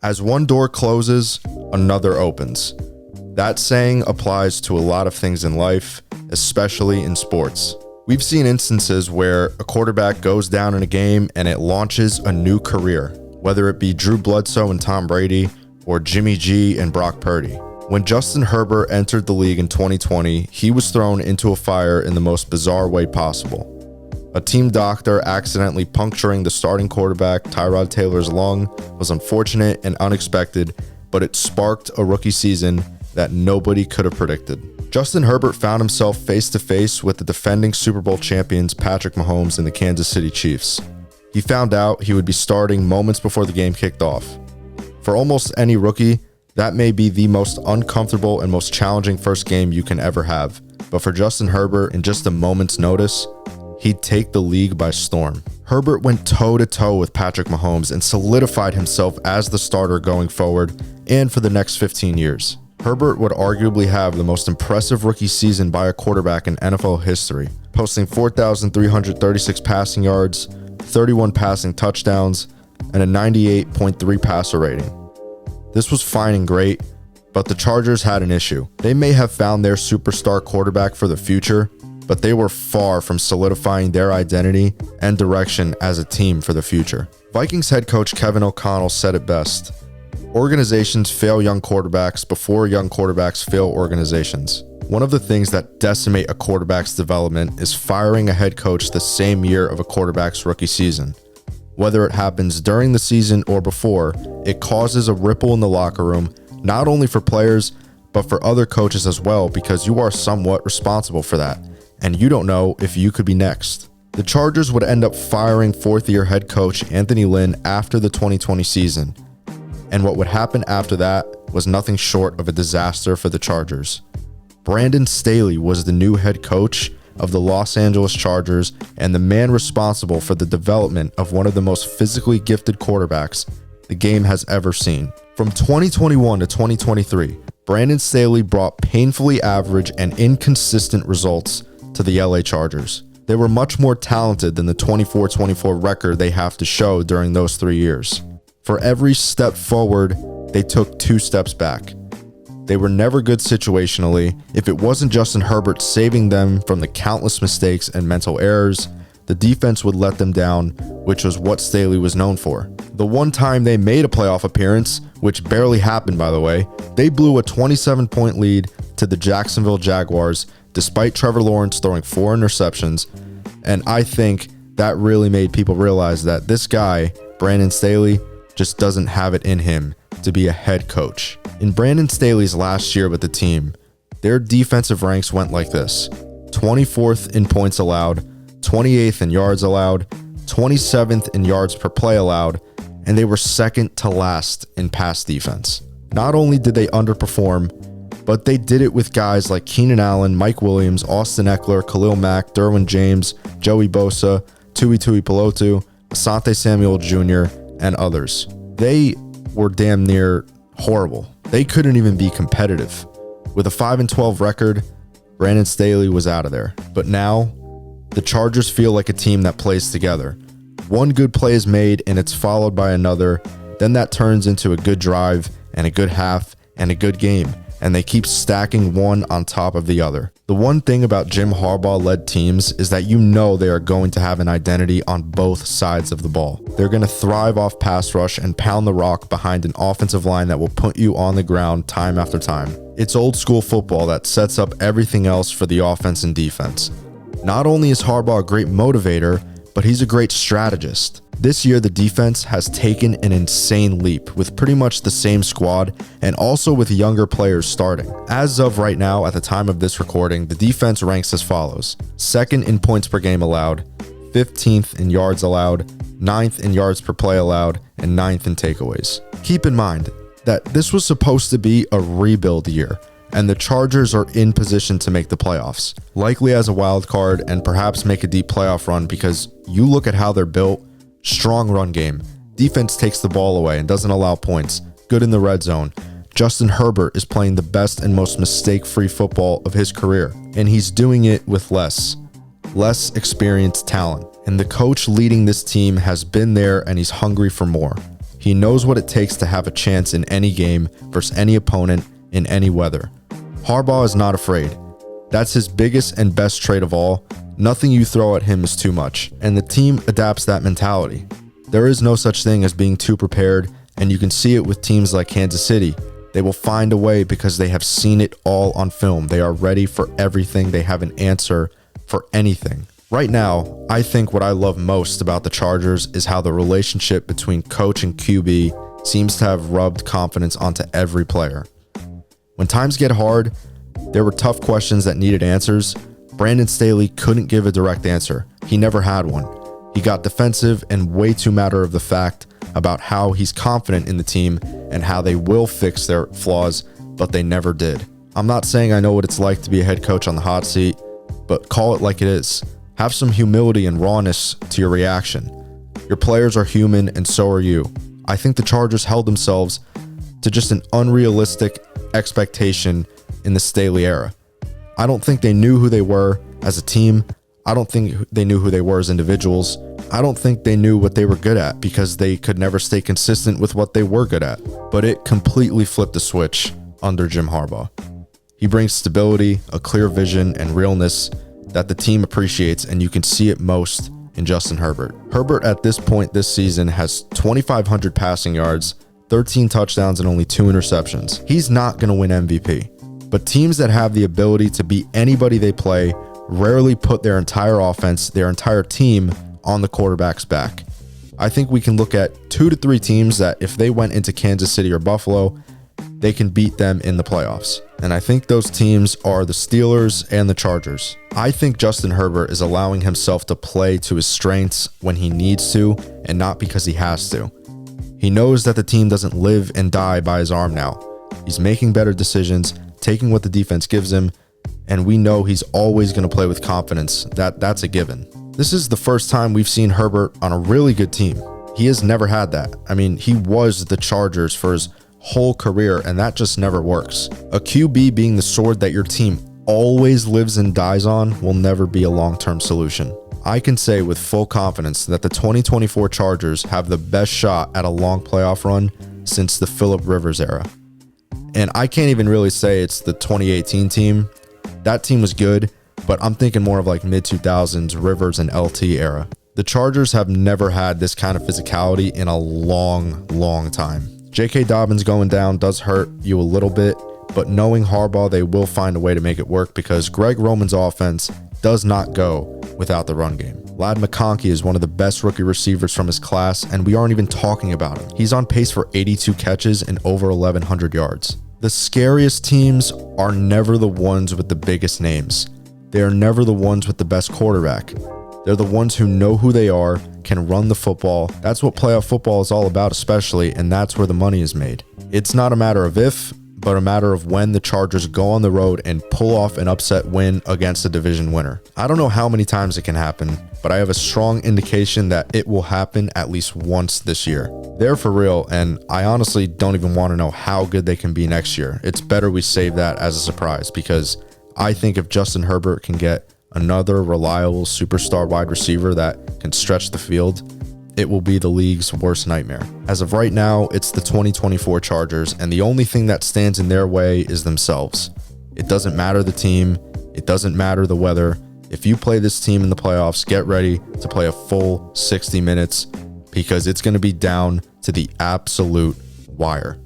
As one door closes, another opens. That saying applies to a lot of things in life, especially in sports. We've seen instances where a quarterback goes down in a game and it launches a new career, whether it be Drew Bledsoe and Tom Brady or Jimmy G and Brock Purdy. When Justin Herbert entered the league in 2020, he was thrown into a fire in the most bizarre way possible. A team doctor accidentally puncturing the starting quarterback, Tyrod Taylor's lung, was unfortunate and unexpected, but it sparked a rookie season that nobody could have predicted. Justin Herbert found himself face-to-face with the defending Super Bowl champions Patrick Mahomes and the Kansas City Chiefs. He found out he would be starting moments before the game kicked off. For almost any rookie, that may be the most uncomfortable and most challenging first game you can ever have. But for Justin Herbert, in just a moment's notice, he'd take the league by storm. Herbert went toe-to-toe with Patrick Mahomes and solidified himself as the starter going forward and for the next 15 years. Herbert would arguably have the most impressive rookie season by a quarterback in NFL history, posting 4,336 passing yards, 31 passing touchdowns, and a 98.3 passer rating. This was fine and great, but the Chargers had an issue. They may have found their superstar quarterback for the future, but they were far from solidifying their identity and direction as a team for the future. Vikings head coach Kevin O'Connell said it best: organizations fail young quarterbacks before young quarterbacks fail organizations. One of the things that decimate a quarterback's development is firing a head coach the same year of a quarterback's rookie season. Whether it happens during the season or before, it causes a ripple in the locker room, not only for players, but for other coaches as well, because you are somewhat responsible for that, and you don't know if you could be next. The Chargers would end up firing fourth-year head coach Anthony Lynn after the 2020 season. And what would happen after that was nothing short of a disaster for the Chargers. Brandon Staley was the new head coach of the Los Angeles Chargers and the man responsible for the development of one of the most physically gifted quarterbacks the game has ever seen. From 2021 to 2023, Brandon Staley brought painfully average and inconsistent results to the LA Chargers. They were much more talented than the 24-24 record they have to show during those 3 years. For every step forward, they took 2 steps back. They were never good situationally. If it wasn't Justin Herbert saving them from the countless mistakes and mental errors, the defense would let them down, which was what Staley was known for. The one time they made a playoff appearance, which barely happened by the way, they blew a 27-point lead to the Jacksonville Jaguars, despite Trevor Lawrence throwing 4 interceptions. And I think that really made people realize that this guy, Brandon Staley, just doesn't have it in him to be a head coach. In Brandon Staley's last year with the team, their defensive ranks went like this: 24th in points allowed, 28th in yards allowed, 27th in yards per play allowed, and they were second to last in pass defense. Not only did they underperform, but they did it with guys like Keenan Allen, Mike Williams, Austin Eckler, Khalil Mack, Derwin James, Joey Bosa, Tui Tuipulotu, Asante Samuel Jr., and others. They were damn near horrible. They couldn't even be competitive. With a 5-12 record, Brandon Staley was out of there. But now, the Chargers feel like a team that plays together. One good play is made and it's followed by another. Then that turns into a good drive and a good half and a good game. And they keep stacking one on top of the other. The one thing about Jim Harbaugh-led teams is that you know they are going to have an identity on both sides of the ball. They're going to thrive off pass rush and pound the rock behind an offensive line that will put you on the ground time after time. It's old school football that sets up everything else for the offense and defense. Not only is Harbaugh a great motivator, but he's a great strategist. This year, the defense has taken an insane leap with pretty much the same squad and also with younger players starting. As of right now, at the time of this recording, the defense ranks as follows: 2nd in points per game allowed, 15th in yards allowed, 9th in yards per play allowed, and 9th in takeaways. Keep in mind that this was supposed to be a rebuild year, and the Chargers are in position to make the playoffs, likely as a wild card and perhaps make a deep playoff run, because you look at how they're built. Strong run game. Defense takes the ball away and doesn't allow points. Good in the red zone. Justin Herbert is playing the best and most mistake-free football of his career, and he's doing it with less experienced talent. And the coach leading this team has been there and he's hungry for more. He knows what it takes to have a chance in any game versus any opponent in any weather. Harbaugh is not afraid. That's his biggest and best trait of all. Nothing you throw at him is too much, and the team adapts that mentality. There is no such thing as being too prepared, and you can see it with teams like Kansas City. They will find a way because they have seen it all on film. They are ready for everything. They have an answer for anything. Right now, I think what I love most about the Chargers is how the relationship between coach and QB seems to have rubbed confidence onto every player. When times get hard, there were tough questions that needed answers. Brandon Staley couldn't give a direct answer. He never had one. He got defensive and way too matter of the fact about how he's confident in the team and how they will fix their flaws, but they never did. I'm not saying I know what it's like to be a head coach on the hot seat, but call it like it is. Have some humility and rawness to your reaction. Your players are human and so are you. I think the Chargers held themselves to just an unrealistic expectation in the Staley era. I don't think they knew who they were as a team. I don't think they knew who they were as individuals. I don't think they knew what they were good at because they could never stay consistent with what they were good at. But it completely flipped the switch under Jim Harbaugh. He brings stability, a clear vision, and realness that the team appreciates, and you can see it most in Justin Herbert. Herbert at this point this season has 2,500 passing yards, 13 touchdowns, and only 2 interceptions. He's not going to win MVP. But teams that have the ability to beat anybody they play rarely put their entire offense, their entire team on the quarterback's back. I think we can look at 2 to 3 teams that if they went into Kansas City or Buffalo, they can beat them in the playoffs. And I think those teams are the Steelers and the Chargers. I think Justin Herbert is allowing himself to play to his strengths when he needs to and not because he has to. He knows that the team doesn't live and die by his arm now. He's making better decisions, taking what the defense gives him, and we know he's always going to play with confidence. That's a given. This is the first time we've seen Herbert on a really good team. He has never had that. I mean, he was the Chargers for his whole career, and that just never works. A QB being the sword that your team always lives and dies on will never be a long-term solution. I can say with full confidence that the 2024 Chargers have the best shot at a long playoff run since the Phillip Rivers era. And I can't even really say it's the 2018 team. That team was good, but I'm thinking more of like mid-2000s Rivers and LT era. The Chargers have never had this kind of physicality in a long, long time. J.K. Dobbins going down does hurt you a little bit, but knowing Harbaugh, they will find a way to make it work because Greg Roman's offense does not go without the run game. Ladd McConkey is one of the best rookie receivers from his class, and we aren't even talking about him. He's on pace for 82 catches and over 1,100 yards. The scariest teams are never the ones with the biggest names. They are never the ones with the best quarterback. They're the ones who know who they are, can run the football. That's what playoff football is all about especially, and that's where the money is made. It's not a matter of if, but a matter of when the Chargers go on the road and pull off an upset win against a division winner. I don't know how many times it can happen, but I have a strong indication that it will happen at least once this year. They're for real, and I honestly don't even want to know how good they can be next year. It's better we save that as a surprise because I think if Justin Herbert can get another reliable superstar wide receiver that can stretch the field, it will be the league's worst nightmare. As of right now, it's the 2024 Chargers, and the only thing that stands in their way is themselves. It doesn't matter the team. It doesn't matter the weather. If you play this team in the playoffs, get ready to play a full 60 minutes because it's going to be down to the absolute wire.